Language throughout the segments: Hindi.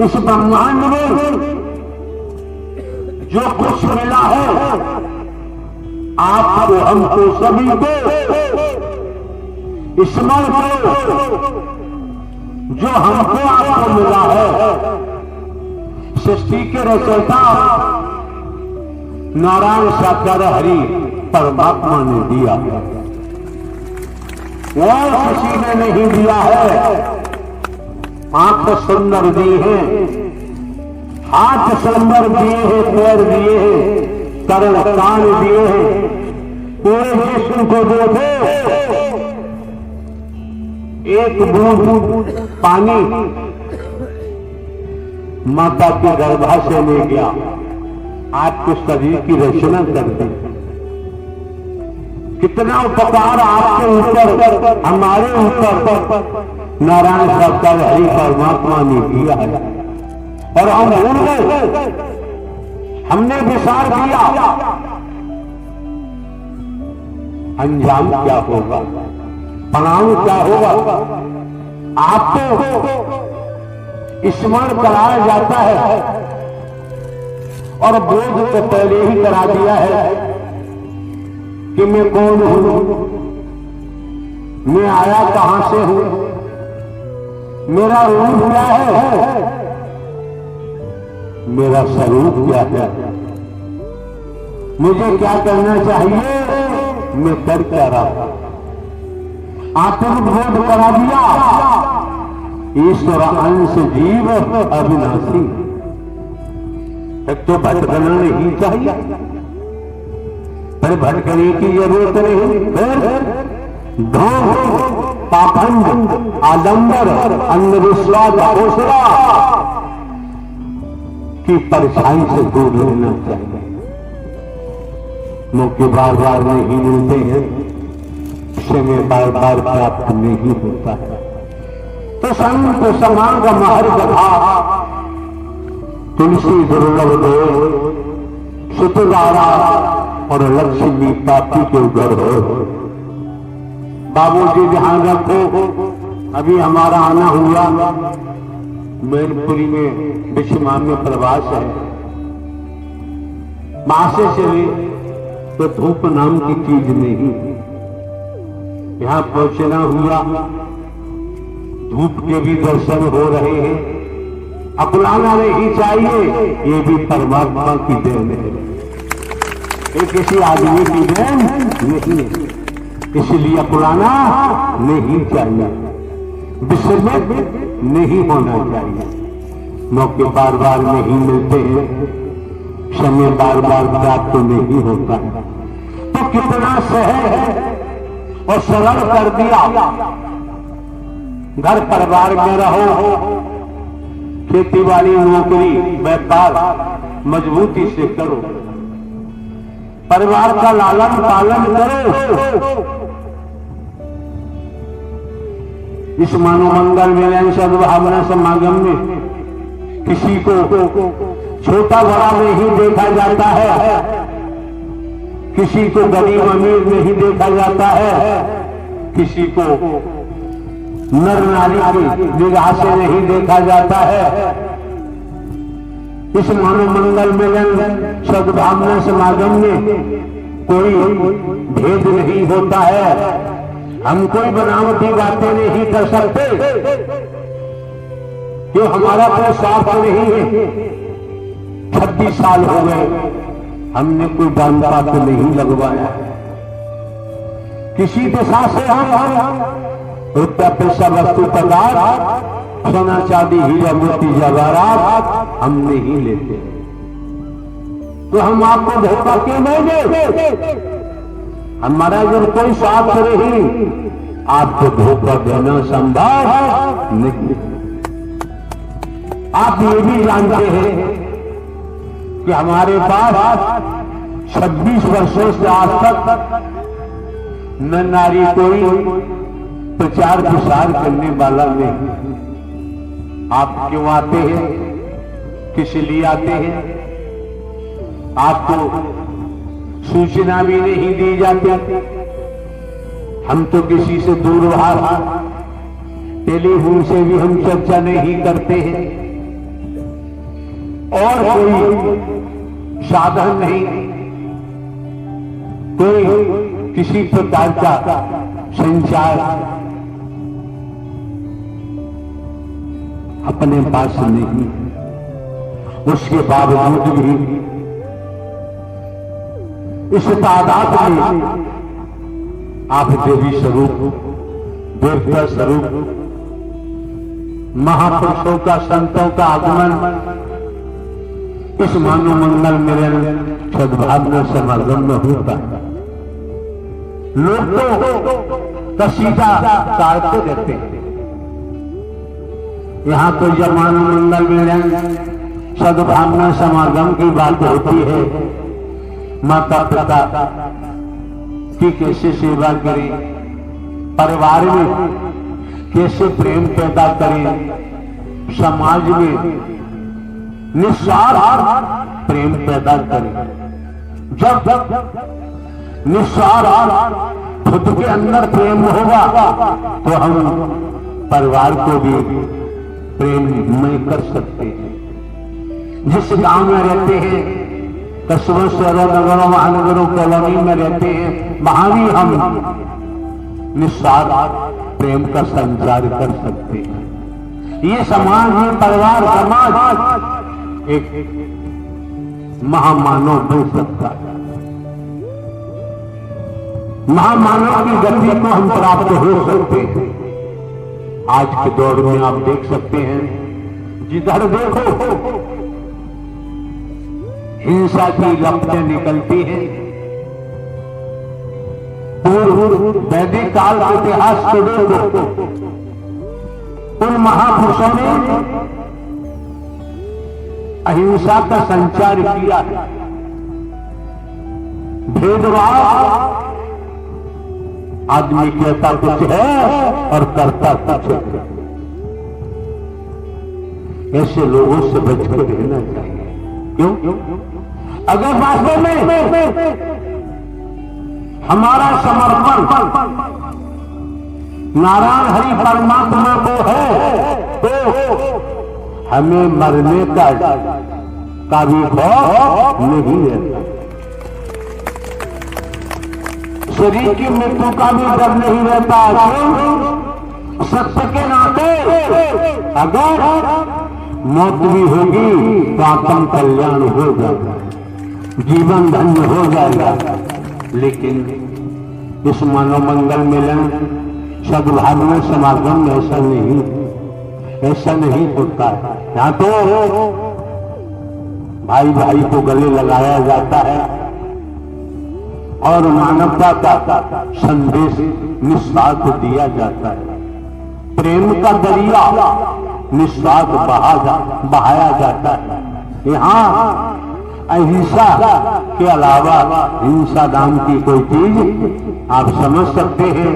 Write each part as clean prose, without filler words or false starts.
इस ब्रह्मांड में जो कुछ मिला है आपको, हमको, सभी को स्मरण करो। जो हमको आपको मिला है सृष्टि के रचयिता नारायण साकार हरि परमात्मा ने दिया, और किसी ने नहीं दिया है। आंख सुंदर दिए हैं, हाथ सुंदर दिए हैं, पैर दिए हैं, कर्ण कान दिए हैं, पूरे जिस्म को देखो। एक बूंद पानी माता के गर्भाशय में गया, आपके शरीर की रचना कर दी। कितना उपकार आपके ऊपर, हमारे ऊपर नारायण साकार हरि परमात्मा ने दिया है, और हम भूल गए, हमने विचार किया। अंजाम क्या होगा, परिणाम क्या होगा? आपको स्मरण कराया जाता है और बोध तो पहले ही करा दिया है कि मैं कौन हूं, मैं आया कहां से हूं, मेरा रूप क्या है, मेरा स्वरूप क्या है, मुझे क्या करना चाहिए, मैं कर क्या रहा। आत्मबोध करा दिया। ईश्वर अंश जीव अविनाशी। एक तो भटकना नहीं चाहिए, पर भटकने की जरूरत नहीं। फिर ढोंग, पाखंड, आडंबर, अंधविश्वास, घोषणा की परछाई से दूर रहना चाहिए। मौके बार बार नहीं मिलते हैं, समय बार बार प्राप्त नहीं होता है। तो संत समागम हर जगह, तुलसी दुर्लभ दो, सुतगारा और लक्ष्मी पापी के घर हो। बाबूजी ध्यान रखो, अभी हमारा आना हुआ, मैनपुरी में विश्वमा में प्रवास है। मासे चले तो धूप नाम की चीज नहीं, यहां पहुंचना हुआ, धूप के भी दर्शन हो रहे हैं। अपनाना नहीं चाहिए, ये भी परमात्मा की देन है, ये किसी आदमी की देन नहीं है, इसलिए अपनाना नहीं चाहिए, विस्मृत नहीं होना चाहिए। मौके बार बार नहीं मिलते हैं, समय बार बार प्राप्त नहीं होता है, तो कितना सहज है और सरल कर दिया। घर परिवार में रहो, खेती बाड़ी, नौकरी, व्यापार मजबूती से करो, परिवार का लालन पालन करो। इस मानव मंगल मिलन सद्भावना समागम में किसी को छोटा बड़ा नहीं देखा जाता है, किसी को गरीब अमीर नहीं देखा जाता है, किसी को नर नारी की निगाह से नहीं देखा जाता है। इस मानव मंगल मिलन सद्भावना समागम में कोई भेद नहीं होता है। हम कोई बनावटी बातें नहीं कर सकते, जो हमारा कोई स्वार्थ नहीं है। 36 साल हो गए, हमने कोई दान पात्र नहीं लगवाया, किसी दिशा से हम रुपया पैसा वस्तु पदार्थ, सोना चांदी हीरा मोती जवाहरात हम नहीं लेते, तो हम आपको धोखा क्यों नहीं दे? हमारा जब कोई स्वार्थ नहीं, आपको धोखा देना संभव नहीं। आप ये भी जानते हैं कि हमारे पास 26 वर्षों से आज तक न नारी कोई प्रचार प्रसार करने वाला नहीं। आप क्यों आते हैं, किस लिए आते हैं, आपको सूचना भी नहीं दी जाती। हम तो किसी से दूर भाग, टेलीफोन से भी हम चर्चा नहीं करते हैं। और कोई साधन नहीं, कोई किसी प्रकार का संचार अपने पास नहीं। उसके बावजूद भी इस तादाद में आप देवी स्वरूप, देवता स्वरूप, महापुरुषों का, संतों का आगमन इस मानव मंगल मिलन सद्भावना समागम में होता है। लोग तो कसीदा गाते रहते हैं। यहाँ तो जब मानव मंगल मिलन सद्भावना समागम की बात होती है, माता पिता की कैसे सेवा करें, परिवार में कैसे प्रेम पैदा करें, समाज में निस्वार्थ प्रेम पैदा करें। जब निस्वार्थ खुद के अंदर प्रेम होगा तो हम परिवार को भी प्रेममय कर सकते हैं। जिस गांव में रहते हैं, कस्बों, शहरों, नगरों, महानगरों, कॉलोनी में रहते हैं, वहां भी हम निस्वार्थ प्रेम का संचार कर सकते हैं। ये समाज, ये परिवार, समाज एक महामानव बन सकता है। महामानव की गति को हम प्राप्त हो सकते हैं। आज के दौर में आप देख सकते हैं, जिधर देखो हिंसा की लपटें निकलती हैं। पूर्व वैदिक काल के इतिहास को देखो, उन महापुरुषों ने अहिंसा का संचार किया है। भेदभाव, आदमी कहता कुछ है और करता कुछ है, ऐसे लोगों से बचकर रहना चाहिए। क्यों? अगर वास्तव में हमारा समर्पण नारायण हरि परमात्मा को है तो हमें मरने का भी खौफ नहीं रहता, शरीर की मृत्यु का भी डर नहीं रहता। क्यों? सत्य के नाते अगर मौत भी होगी तो आत्म कल्याण होगा, जीवन धन्य हो जाएगा। लेकिन इस मानव मंगल मिलन सद्भावना समागम में ऐसा नहीं होता है। यहाँ तो भाई भाई को गले लगाया जाता है और मानवता का संदेश निस्वार्थ दिया जाता है। प्रेम का दरिया निस्वार्थ बहाया जाता है। यहाँ अहिंसा के अलावा हिंसा नाम की कोई चीज आप समझ सकते हैं।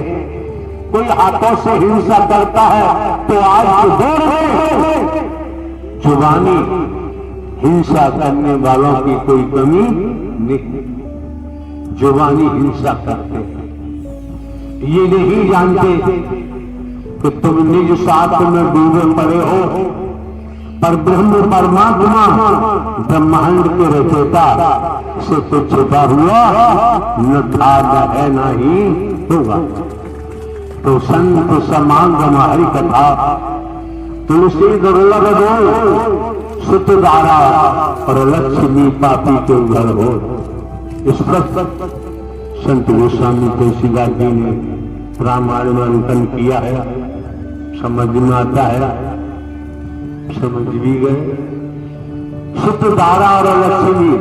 कोई हाथों से हिंसा करता है तो आज के दौर में जुबानी हिंसा करने वालों की कोई कमी नहीं, जुबानी हिंसा करते हैं। ये नहीं जानते कि तुम निज स्वार्थ में डूबे पड़े हो, पर ब्रह्म परमात्मा ब्रह्मांड के रचयिता से तो छिपा हुआ न था, न है, न ही होगा। तो संत समागम हरि कथा, तुलसी दुर्लभ दो सुत दारा और लक्ष्मी पापी के घर हो। इस पर संत गोस्वामी तुलसीदास जी ने रामायण में अंकन किया है। समझ में आता है, समझ भी गए। सुत दारा और लक्ष्मी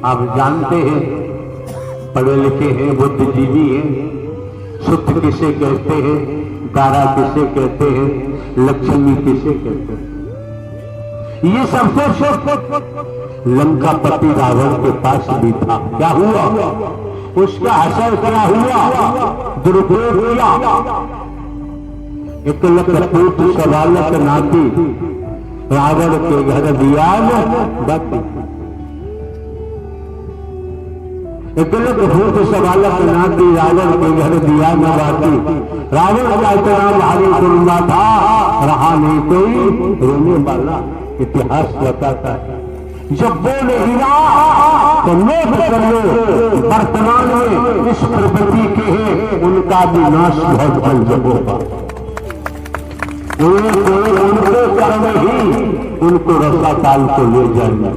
आप जानते हैं, पढ़े लिखे हैं, बुद्धिजीवी हैं। सुत किसे कहते हैं, दारा किसे कहते हैं, लक्ष्मी किसे कहते हैं। ये सबसे सुख लंकापति रावण के पास भी था। क्या हुआ? उसका असर क्या हुआ? दुरुपयोग किया। एक लख पुत्र सवालक नाती रावण के घर दिया बाती। एक लख पुत्र सवालक नाती रावण के घर दिया न बाती। रावण का इतना भारी कुर्बा था, रहा नहीं कोई रोने वाला। इतिहास बताता है जब बोल हीरा तो नोट कर लो, वर्तमान में इस प्रकृति के हैं उनका विनाश बहुत जल्द होगा। उनको कर्म ही उनको रसाताल को ले जाएंगे।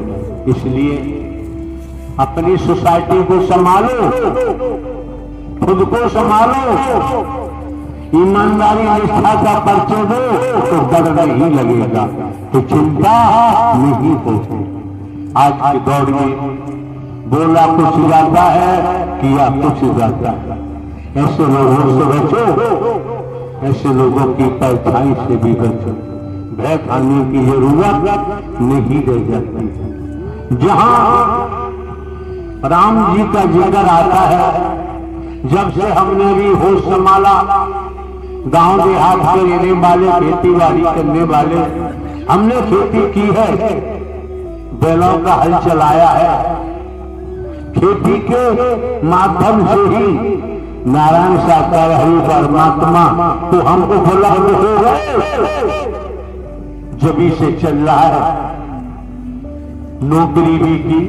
इसलिए अपनी सोसाइटी को संभालो, खुद को संभालो, ईमानदारी निष्ठा का परिचय दो तो डर नहीं लगेगा, तो चिंता नहीं होगी। आज की दौड़ में बोला कुछ जाता है, किया कुछ जाता है। ऐसे लोगों से बचो, ऐसे लोगों की परछाई से भी बचो। भय खाने की जरूरत नहीं रह जाती। जहां राम जी का जिक्र आता है, जब से हमने भी होश संभाला, गांव देहात के रहने वाले, खेती बाड़ी करने वाले, हमने खेती की है, बैलों का हल चलाया है। खेती के माध्यम से ही नारायण साकार हरि परमात्मा तो हमको बोला हो गए, जब से चल रहा है। नौकरी भी की,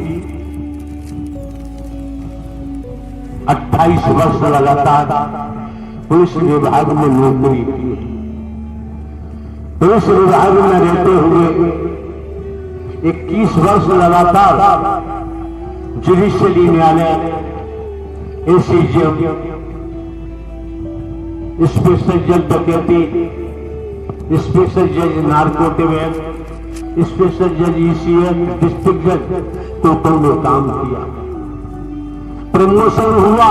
28 वर्ष लगातार पुलिस विभाग में नौकरी की। पुलिस विभाग में रहते हुए 21 वर्ष लगातार जुडिशियरी न्यायालय, एसीजेएम, स्पेशल जज डकैती, स्पेशल जज नारकोटिक, स्पेशल जज ईसीएस, डिस्ट्रिक्ट जज टोटल में काम किया। प्रमोशन हुआ,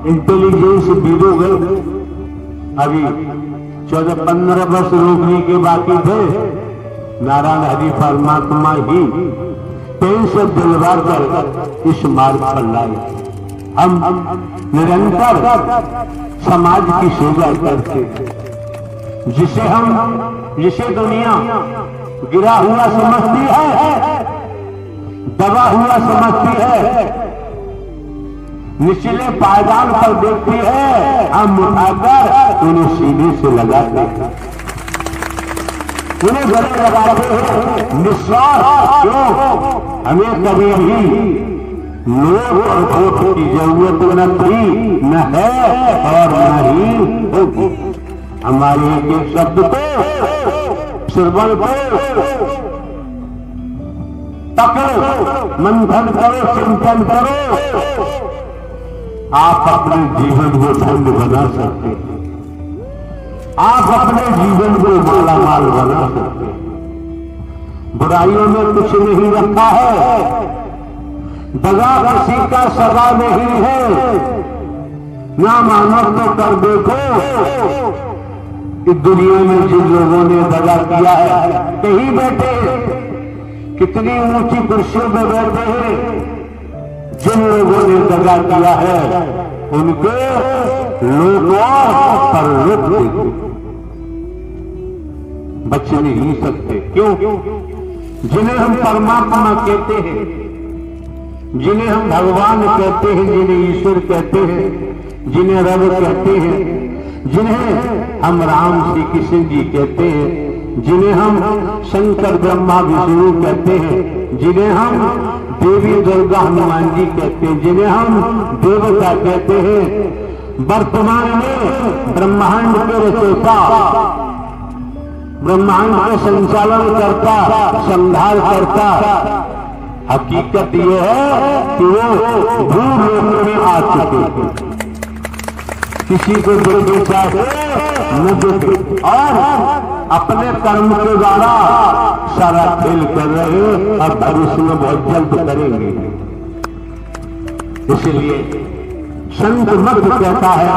इंटेलिजेंस ब्यूरो गए। अभी 14-15 वर्ष नौकरी के बाकी थे, नारायण हरि परमात्मा ही पेन से दिलवा कर इस मार्ग पर लाए। हम निरंतर समाज की सेवा करते, जिसे दुनिया गिरा हुआ समझती है, दबा हुआ समझती है, निचले पायदान पर देखती है, हम उठाकर उन्हें सीधे से लगाते हैं, उन्हें गले लगाते हैं निस्वार्थ। क्यों? हमें कभी भी नोट और वोट की जरूरत न थी, न है और न ही होगी। हमारे एक शब्द को, श्रवण को पकड़ो, मंथन करो, चिंतन करो, आप अपने जीवन को धन्य बना सकते हैं। आप अपने जीवन को मालामाल बना सकते हैं। बुराइयों में कुछ नहीं रखा है, दगा किसी का सगा नहीं है। ना मानो तो कर देखो कि दुनिया में जिन लोगों ने दगा किया है, कहीं बैठे, कितनी ऊंची कुर्सियों में बैठे हैं, जिन लोगों ने दगा किया है उनको लोग पर रोक बच नहीं सकते। क्यों? जिन्हें हम परमात्मा कहते हैं, जिन्हें हम भगवान कहते हैं, जिन्हें ईश्वर कहते हैं, जिन्हें रब कहते हैं, जिन्हें हम राम श्री कृष्ण जी कहते हैं, जिन्हें हम शंकर ब्रह्मा विष्णु कहते हैं, जिन्हें हम देवी दुर्गा हनुमान जी कहते हैं, जिन्हें हम देवता कहते हैं, वर्तमान में ब्रह्मांड के रचयिता, ब्रह्मांड का संचालन करता, संभाल करता, हकीकत यह है कि वो भूलोक में आ चुके, किसी को देखे चाहे न देखे, और अपने कर्म के द्वारा सारा खेल कर रहे और भविष्य में बहुत जल्द करेंगे। इसलिए संत मत कहता है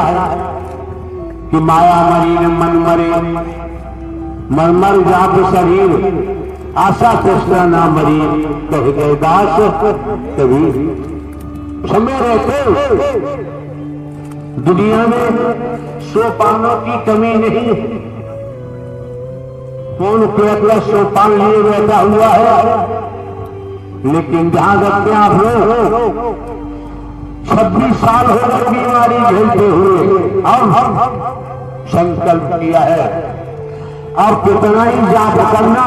कि माया मरी न मन मरे, मरमर जात शरीर, आशा तृष्णा ना मरी, कह गए दास कभी। समय रहते दुनिया में सोपानों की कमी नहीं। कौन केवल सोपान लिए बैठा हुआ है, लेकिन ध्यान रखते आप लोग, 26 साल हो गए बीमारी झेलते हुए, और संकल्प किया है और कितना ही जाप करना,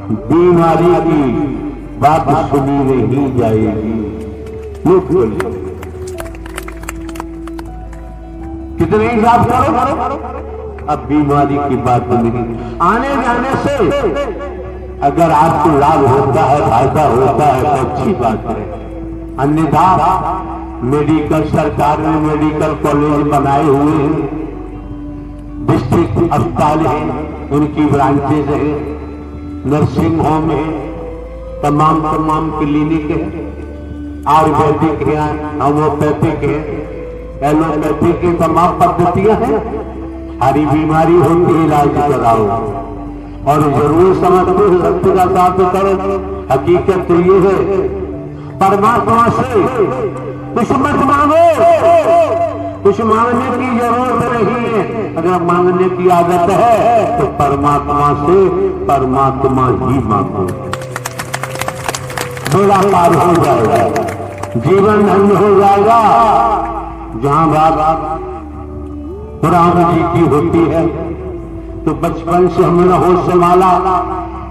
बीमारी की बात सुनी नहीं जाएगी। मुख बोलिए, कितने हिसाब करो, अब बीमारी की बात नहीं। आने जाने से अगर आपको लाभ होता है, फायदा होता है तो अच्छी बात है, अन्यथा मेडिकल, सरकार ने मेडिकल कॉलेज बनाए हुए हैं, डिस्ट्रिक्ट अस्पताल हैं, उनकी ब्रांचेज हैं, नर्सिंग होम है, तमाम क्लिनिक है, आयुर्वेदिक है, होम्योपैथिक है, एलोपैथिक की तमाम पद्धतियां हैं। हरी बीमारी होती है, इलाज कराओ और जरूर समझते हो सत्य का साथ करो। हकीकत तो ये है, परमात्मा से कुछ मत मांगो, कुछ मांगने की जरूरत नहीं है। अगर मांगने की आदत है तो परमात्मा से परमात्मा ही मांगो, बेड़ा पार हो जाएगा, जीवन धन्य हो जाएगा। जहां बात राम जी की होती है तो बचपन से हमने होश संभाला,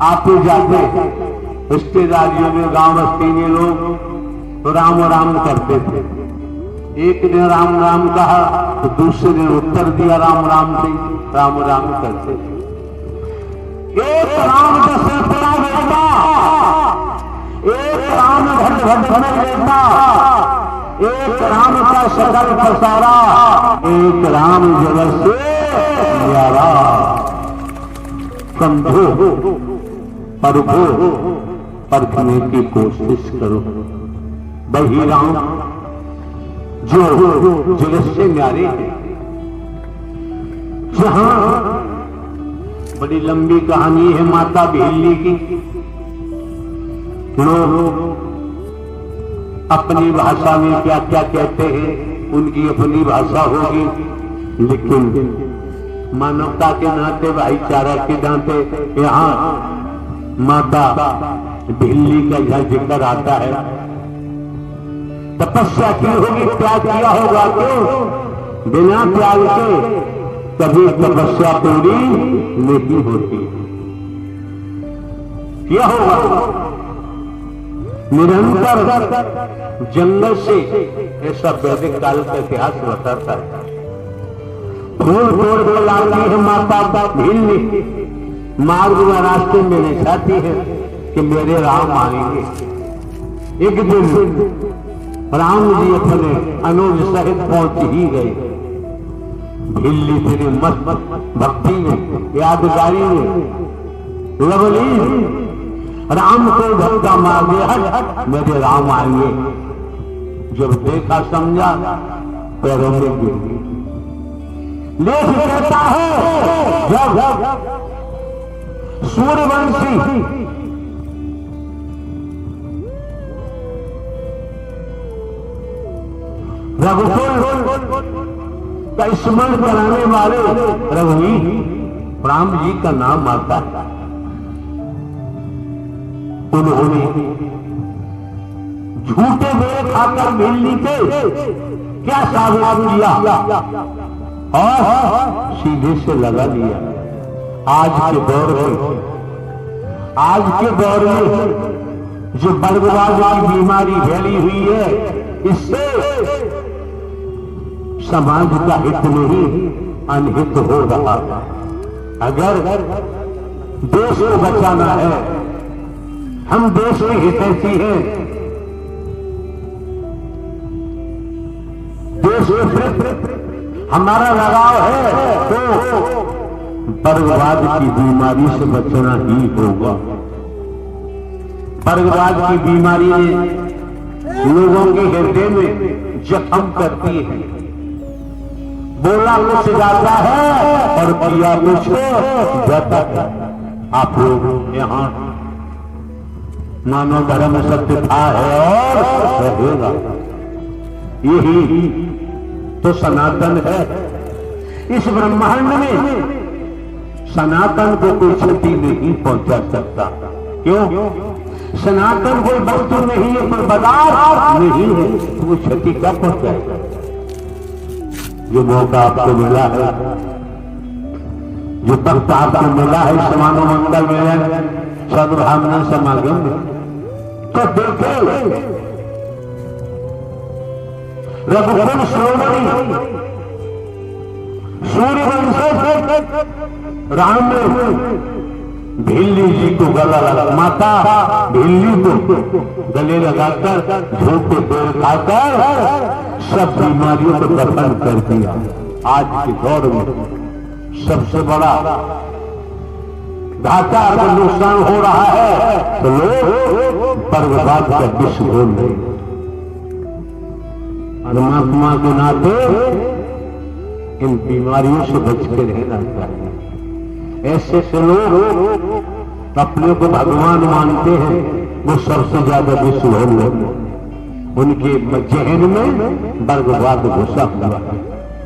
आते जाते रिश्तेदारियों में, गांव बस्ती में लोग तो राम राम करते थे। एक दिन राम राम कहा तो दूसरे दिन उत्तर दिया राम राम से, राम राम करते थे। एक राम जैसे बड़ा बेटा, एक राम घर घर बेटा, एक राम का सकल पसारा, एक राम जगत से न्यारा। समझो, परखो, परखने की कोशिश करो, वही राम जो जगत से न्यारे हैं। जहां बड़ी लंबी कहानी है माता भेली की, लोग अपनी भाषा में क्या क्या कहते हैं, उनकी अपनी भाषा होगी, लेकिन मानवता के नाते, भाईचारा के नाते यहाँ माता भिल्ली का यह जिक्र आता है। तपस्या की होगी, त्याग किया होगा, क्यों? बिना त्याग के कभी तपस्या पूरी नहीं होती। क्या होगा? निरंतर जंगल से, ऐसा वैदिक काल का इतिहास बताता है, फूल तोड़ के लाती है माता भिल्ली, मार्ग में रास्ते में ले जाती है कि मेरे राम आएंगे। एक दिन राम जी अपने अनुज सहित पहुंच ही गए। भिल्ली तेरी मस्त भक्ति में, यादगारी में, लवली राम को धक्का मार दिया, हट मेरे राम आएंगे। जब देखा समझा, पैरों में गिर गई। लेख कहता है जब सूर्यवंशी रघुकुल का स्मरण कराने वाले रघुवीर राम जी का नाम आता है। उन्होंने झूठे मेरे खाकर भिल्ली के क्या साबित किया और सीधे से लगा लिया। आज के दौर में जो बर्गवाद की बीमारी फैली हुई है, इससे समाज का हित नहीं अनहित हो रहा है। अगर देश को बचाना है, हम देश में हितैषी हैं, देश में हमारा लगाव है, तो बर्गवाद की बीमारी से बचना ही होगा। बर्गवाद की बीमारी लोगों के हृदय में जख्म करती है। बोला कुछ जाता है और किया कुछ जाता है। आप लोग यहाँ मानव धर्म सत्य था है और रहेगा, यही तो सनातन है। इस ब्रह्मांड में सनातन को कोई क्षति नहीं पहुंचा सकता। क्यों? सनातन कोई वस्तु नहीं है, कोई पदार्थ नहीं है, तो वो क्षति क्या पहुंचाएगा? जो मौका आपको मिला है, जो तख्त आपको मिला है, समानो मंगल में सद्भावना समागम में। तो देखे रघुकुल श्रोमणी सूर्यवंश राम ने भिल्ली जी को गला लगा, माता भिल्ली को गले लगाकर झोंके पेड़ खाकर सब बीमारियों को दफन कर दिया। आज के दौर में सबसे बड़ा घाटा अगर नुकसान हो रहा है तो लोग बर्बाद का विष बोल रहे। परमात्मा के नाते इन बीमारियों से बच के रहना चाहिए। ऐसे से लोग अपने को भगवान मानते हैं, वो सबसे ज्यादा विष बोल रहे। उनके जहन में बर्बाद घुसा हुआ है,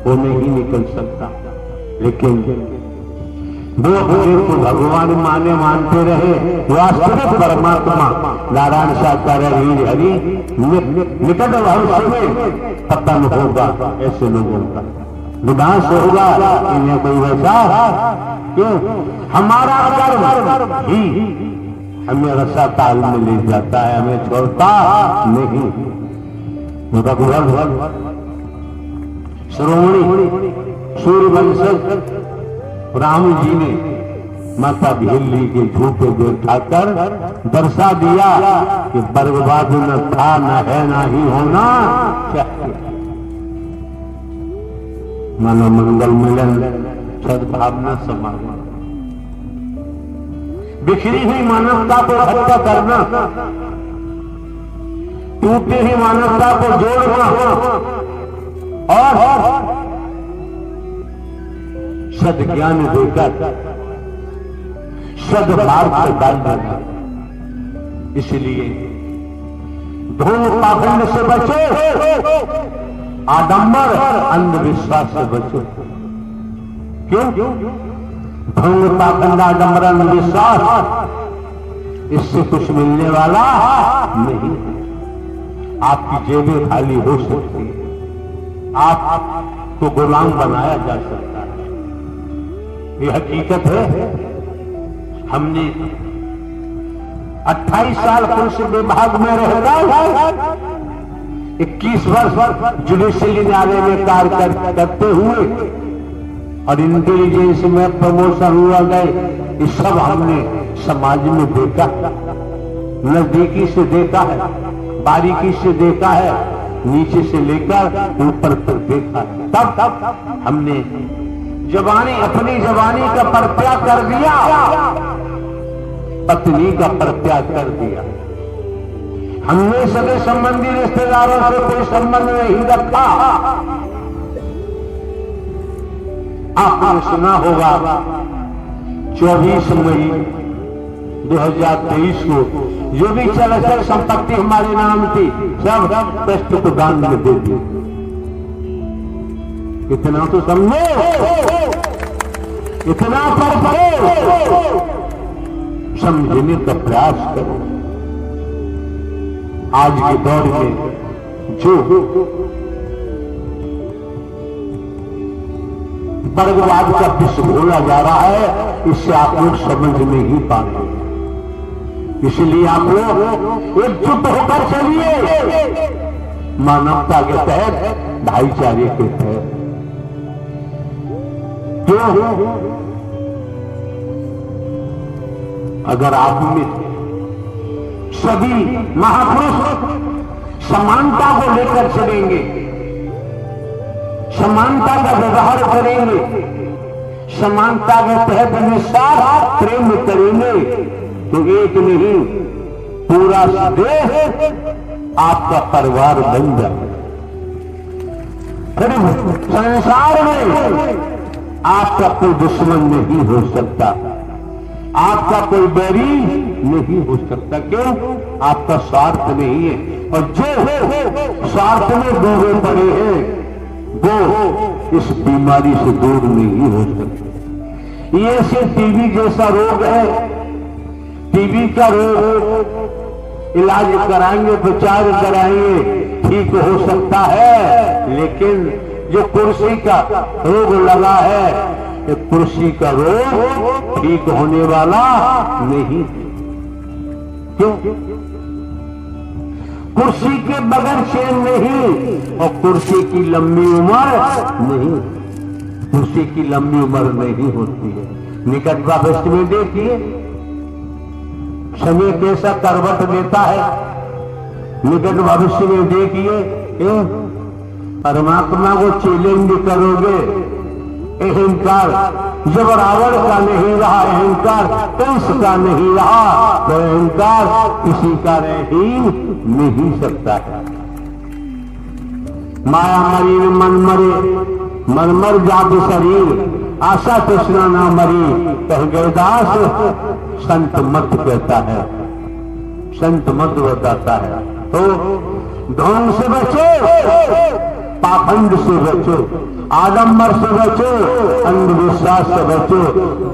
वो नहीं निकल सकता। लेकिन वो अपने को भगवान मानते रहे, वास्तविक परमात्मा नारायण साकार हरि निकट भविष्य में पतन होगा। ऐसे लोगों का विनाश होगा। इन्हें कोई वैसा क्यों? हमारा कर्म ही हमें रसा ताल में ले जाता है, हमें छोड़ता नहीं। श्रोमणी सूर्यवंश राम जी ने माता भिल्ली के झूठे देखाकर दर्शा दिया कि बर्बाद न था, न है, न ही होना चाहिए। मानो मंगल मिलन सद्भावना समागम, बिखरी हुई मानवता को इकट्ठा करना, टूटी हुई मानवता को जोड़ना और सद्ज्ञान देकर सद्भाव से डालना। इसलिए धूम पाखंड से बचो, आडंबर अंधविश्वास से बचो। क्यों? धूम पाखंड आडंबर अंधविश्वास, इससे कुछ मिलने वाला नहीं। आपकी जेबें खाली हो सकती है, आपको गुलाम बनाया जा सकता है। ये हकीकत है। हमने 28 साल पुलिस विभाग में रहता, 21 वर्ष जुडिशियल न्यायालय में कार्य करते हुए और इंटेलिजेंस में प्रमोशन हुआ गए, ये सब हमने समाज में देखा, नजदीकी से देखा है, बारीकी से देखा है, नीचे से लेकर ऊपर तक देखा है। तब हमने अपनी जवानी का परित्याग कर दिया, पत्नी का परित्याग कर दिया। हमने सगे संबंधी रिश्तेदारों से कोई संबंध नहीं रखा। आपने सुना होगा 24 मई 2023 को जो भी चल संपत्ति हमारे नाम थी सब ट्रस्ट को दान में दे दी। इतना तो समझो, इतना पर समझने का प्रयास करो। आज के दौर में जो वर्गवाद का विष घोला जा रहा है, इससे आप लोग समझ नहीं पाते। इसलिए आप लोग एकजुट होकर चलिए, मानवता के तहत, भाईचारे के तहत। क्यों? अगर आप में सभी महापुरुष समानता को लेकर चलेंगे, समानता का व्यवहार करेंगे, समानता के तहत निस्वार्थ प्रेम करेंगे, तो एक नहीं पूरा देश आपका परिवार बन जाए। फिर संसार में आपका कोई दुश्मन नहीं हो सकता, आपका कोई बैरी नहीं हो सकता। क्यों? आपका स्वार्थ नहीं है, और जो स्वार्थ में डूबे पड़े हैं वो इस बीमारी से दूर नहीं हो सकते। ये सिर्फ टीबी जैसा रोग है। टीबी का रोग इलाज कराएंगे, उपचार कराएंगे, ठीक हो सकता है, लेकिन जो कुर्सी का रोग लगा है, ये कुर्सी का रोग ठीक होने वाला नहीं। क्यों? कुर्सी के बगैर चैन नहीं, और कुर्सी की लंबी उम्र नहीं, कुर्सी की लंबी उम्र नहीं होती है। निकट भविष्य में देखिए समय कैसा करवट लेता है। निकट भविष्य में देखिए परमात्मा को चैलेंज करोगे, अहंकार जब रावण का नहीं रहा, अहंकार कंस का नहीं रहा, तो अहंकार किसी का रह ही नहीं सकता है। माया मरी मन मरे, मन मर जात शरीर, आशा तृष्णा ना मरी, कह गए दास संत मत कहता है, संत मत बताता है। तो ढोंग से बचो, पाखंड से बचो, आडंबर से बचो, अंधविश्वास से बचो,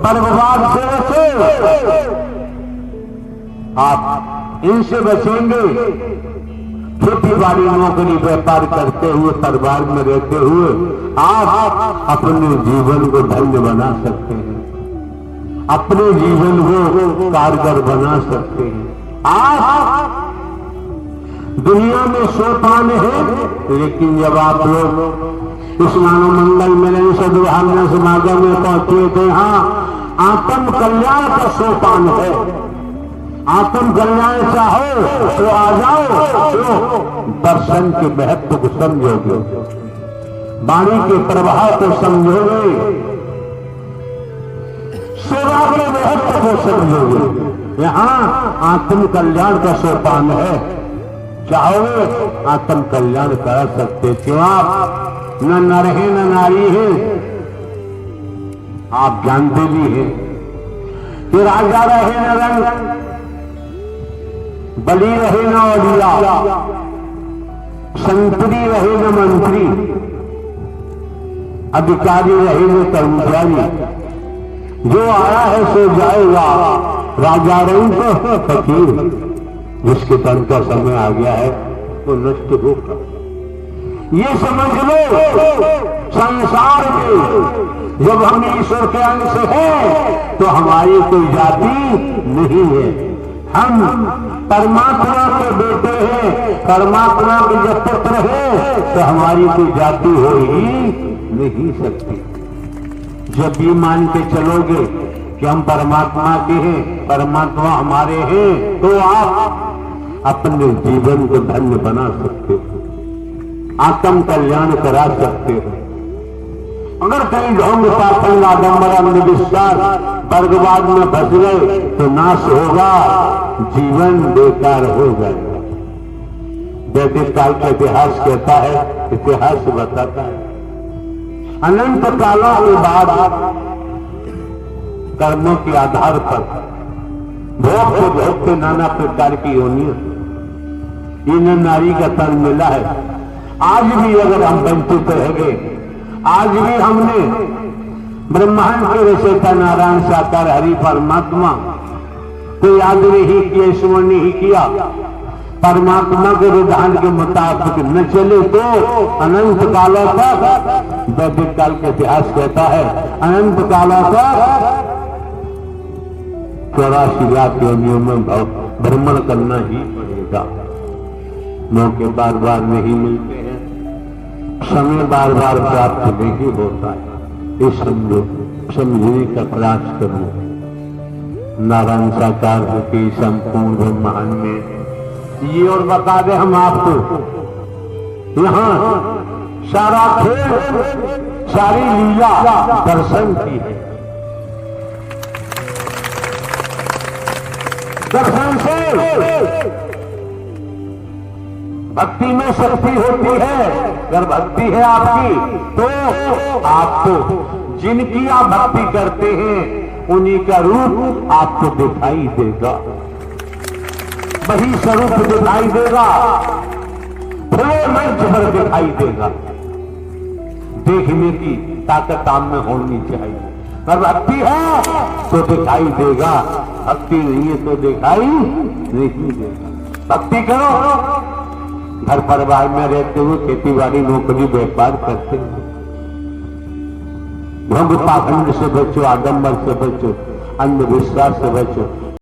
पर्ववाद से बचो। आप इनसे बचेंगे, खेती बाड़ी नौकरी व्यापार करते हुए परिवार में रहते हुए आप अपने जीवन को धन्य बना सकते हैं, अपने जीवन को कारगर बना सकते हैं। आप दुनिया में सोपान है, लेकिन जब आप लोग इस मानव मंगल मिलन सद्भावना समागम में पहुंचे थे, हाँ आत्म कल्याण का सोपान है। आत्म कल्याण चाहो तो आ जाओ, तो दर्शन के महत्व को समझोगे, वाणी के प्रभाव को समझोगे, सेवा के महत्व को समझोगे। यहाँ आत्म कल्याण का सोपान है। चाहोगे आत्म कल्याण कर सकते। क्यों? आप न नर है न नारी है, आप जानते भी हैं कि राजा रहे न रंग, बली रहे न औलिया, संतरी रहे न मंत्री, अधिकारी रहे न कर्मचारी, जो आया है सो जाएगा। राजा रंग तो फकीर, जिसके तन का समय आ गया है वो नष्ट होगा। ये समझ लो, संसार में जब हम ईश्वर के अंश हैं तो हमारी कोई जाति नहीं है। हम परमात्मा के बेटे हैं, परमात्मा के जब पुत्र हैं तो हमारी कोई जाति हो ही नहीं सकती। जब ये मान के चलोगे कि हम परमात्मा के हैं, परमात्मा हमारे हैं, तो आप अपने जीवन को धन्य बना सकते हो, आत्म कल्याण करा सकते हो। अगर कहीं ढोंग पाखंड आडंबर अंधविश्वास वर्गवाद में फंस गए तो नाश होगा, जीवन बेकार हो जाएगा। वैदिक काल का इतिहास कहता है, इतिहास बताता है, अनंत कालों के बाद कर्मों के आधार पर भोगते भोगते नाना प्रकार की योनियां इन नारी का तन मिला है। आज भी अगर हम वंचित रह गए, आज भी हमने ब्रह्मांड के रचयिता नारायण साकार हरि परमात्मा को याद नहीं किया, स्मरण नहीं किया, परमात्मा के विधान के मुताबिक न चले तो अनंत कालों तक, वैदिक काल का इतिहास कहता है, अनंत कालों तक 84 लाख योनियों में भ्रमण करना ही पड़ेगा। मौके बार बार नहीं मिलते हैं, समय बार बार प्राप्त नहीं होता है। ये समझो, समझने का प्रयास करो। नारायण साकार के संपूर्ण ब्रह्मांड में ये और बता दे हम आपको, यहाँ सारा खेल, सारी लीला दर्शन की है। दर्शन से भक्ति में शक्ति होती है। अगर भक्ति है आपकी तो आपको, जिनकी आप भक्ति करते हैं उन्हीं का रूप आपको दिखाई देगा, वही स्वरूप दिखाई देगा, खुले मंच पर दिखाई देगा। देखने की ताकत आप में होनी चाहिए। अगर भक्ति है तो दिखाई देगा, भक्ति नहीं है तो दिखाई नहीं देगा। भक्ति करो, घर परिवार में रहते हुए खेती बाड़ी नौकरी व्यापार करते हुए भोग पाखंड से बचो, आडंबर से बचो, अंधविश्वास से बचो।